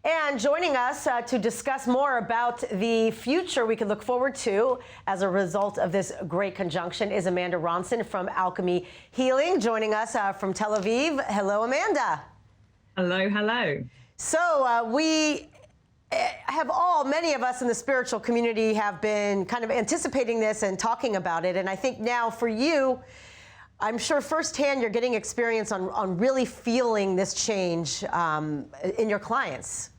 And joining us to discuss more about the future we can look forward to as a result of this great conjunction is Amanda Ronson from Alchemy Healing, joining us from Tel Aviv. Hello, Amanda. Hello, hello. So we have many of us in the spiritual community have been kind of anticipating this and talking about it. And I think now for you, I'm sure firsthand you're getting experience on really feeling this change in your clients.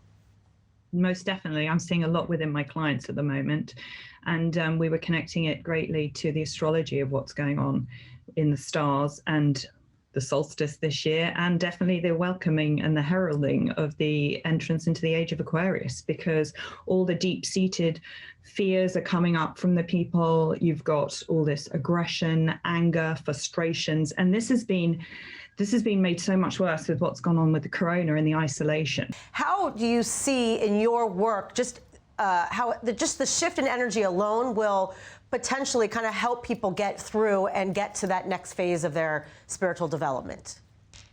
Most definitely. I'm seeing a lot within my clients at the moment. And we were connecting it greatly to the astrology of what's going on in the stars and the solstice this year, and definitely the welcoming and the heralding of the entrance into the age of Aquarius, because all the deep-seated fears are coming up from the people. You've got all this aggression, anger, frustrations, and this has been made so much worse with what's gone on with the corona and the isolation. How do you see in your work just how the shift in energy alone will potentially kind of help people get through and get to that next phase of their spiritual development?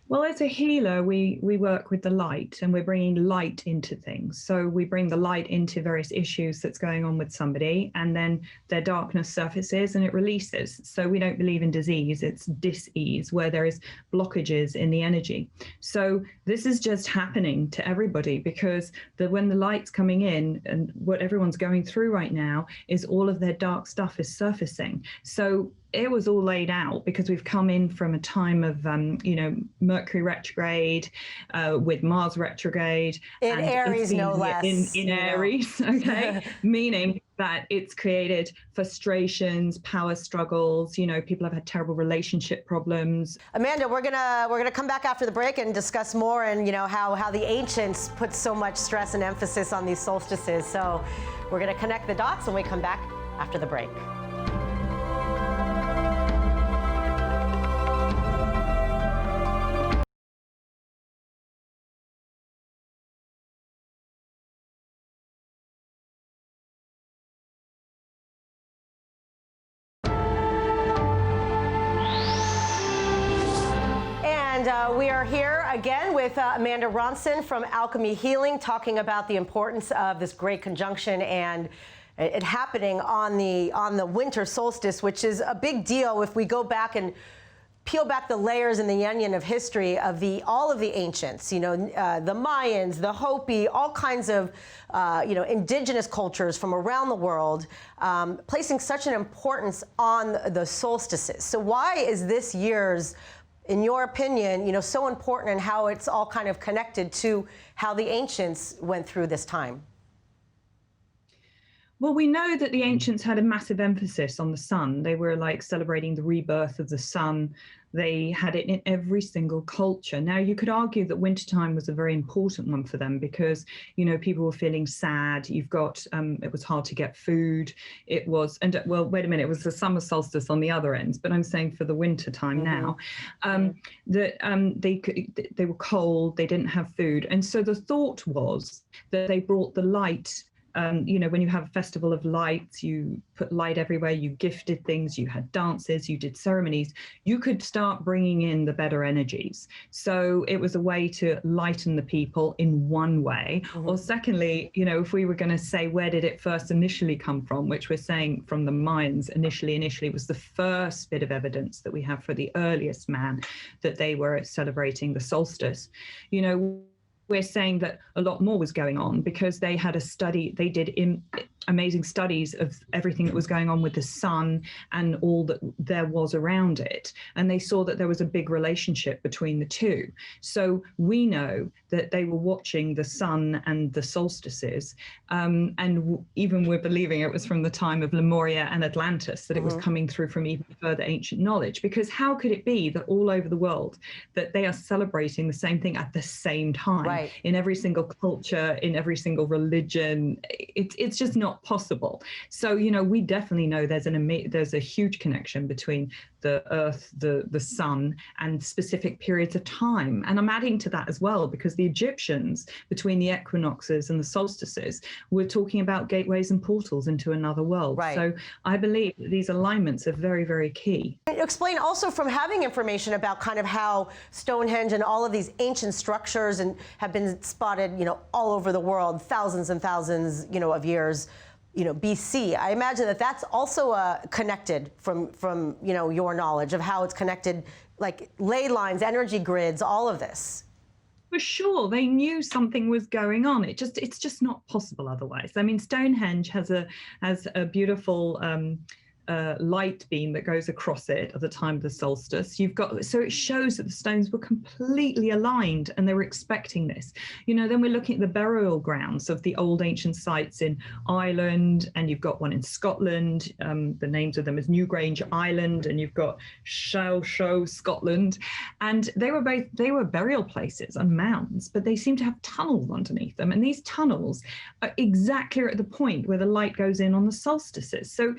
Well, as a healer, we work with the light, and we're bringing light into things. So we bring the light into various issues that's going on with somebody, and then their darkness surfaces and it releases. So we don't believe in disease, it's dis-ease, where there is blockages in the energy. So this is just happening to everybody, because when the light's coming in, and what everyone's going through right now is all of their dark stuff is surfacing. So it was all laid out, because we've come in from a time of, Mercury retrograde, with Mars retrograde. In Aries, no less. In Aries, okay? Meaning that it's created frustrations, power struggles, people have had terrible relationship problems. Amanda, we're gonna come back after the break and discuss more, and how the ancients put so much stress and emphasis on these solstices. So we're gonna connect the dots when we come back after the break. We are here again with Amanda Ronson from Alchemy Healing, talking about the importance of this great conjunction and it happening on the winter solstice, which is a big deal if we go back and peel back the layers in the onion of history of all of the ancients, the Mayans, the Hopi, all kinds of indigenous cultures from around the world, placing such an importance on the solstices. So why is this year's, in your opinion, so important, and how it's all kind of connected to how the ancients went through this time? Well, we know that the ancients had a massive emphasis on the sun. They were like celebrating the rebirth of the sun. They had it in every single culture. Now, you could argue that wintertime was a very important one for them, because, people were feeling sad. You've got, it was hard to get food. It was, well, wait a minute, it was the summer solstice on the other end, but I'm saying for the winter time now, that they were cold, they didn't have food. And so the thought was that they brought the light. When you have a festival of lights, you put light everywhere, you gifted things, you had dances, you did ceremonies, you could start bringing in the better energies. So it was a way to lighten the people in one way. Or secondly, if we were going to say, where did it first initially come from, which we're saying from the Mayans initially was the first bit of evidence that we have for the earliest man, that they were celebrating the solstice. We're saying that a lot more was going on, because they had a study, they did amazing studies of everything that was going on with the sun and all that there was around it. And they saw that there was a big relationship between the two. So we know that they were watching the sun and the solstices. And even we're believing it was from the time of Lemuria and Atlantis, that it was coming through from even further ancient knowledge. Because how could it be that all over the world that they are celebrating the same thing at the same time? Right. In every single culture, in every single religion? It's just not not possible. So, we definitely know there's a huge connection between the Earth, the sun, and specific periods of time. And I'm adding to that as well, because the Egyptians, between the equinoxes and the solstices, were talking about gateways and portals into another world. Right. So I believe that these alignments are very, very key. Explain also, from having information about kind of how Stonehenge and all of these ancient structures and have been spotted, all over the world, thousands and thousands, of years, BC. I imagine that that's also connected from your knowledge of how it's connected, like ley lines, energy grids, all of this. For sure, they knew something was going on. It's just not possible otherwise. I mean, Stonehenge has a beautiful light beam that goes across it at the time of the solstice. So it shows that the stones were completely aligned and they were expecting this. Then we're looking at the burial grounds of the old ancient sites in Ireland, and you've got one in Scotland. The names of them is Newgrange Island, and you've got Show, Scotland. And they were burial places and mounds, but they seem to have tunnels underneath them. And these tunnels are exactly at the point where the light goes in on the solstices. So,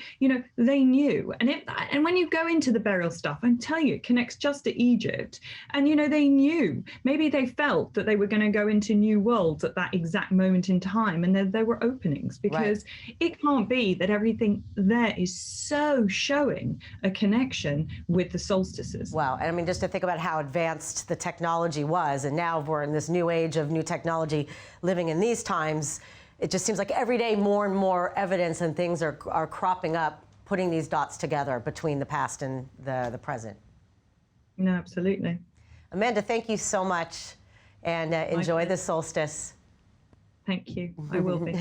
they knew. And when you go into the burial stuff, I'm telling you, it connects just to Egypt. And, they knew. Maybe they felt that they were going to go into new worlds at that exact moment in time. And there were openings, because it can't be that everything there is so showing a connection with the solstices. Wow. And I mean, just to think about how advanced the technology was, and now we're in this new age of new technology living in these times, it just seems like every day more and more evidence and things are cropping up, putting these dots together between the past and the present. No, absolutely. Amanda, thank you so much, and enjoy the solstice. Thank you. I will be.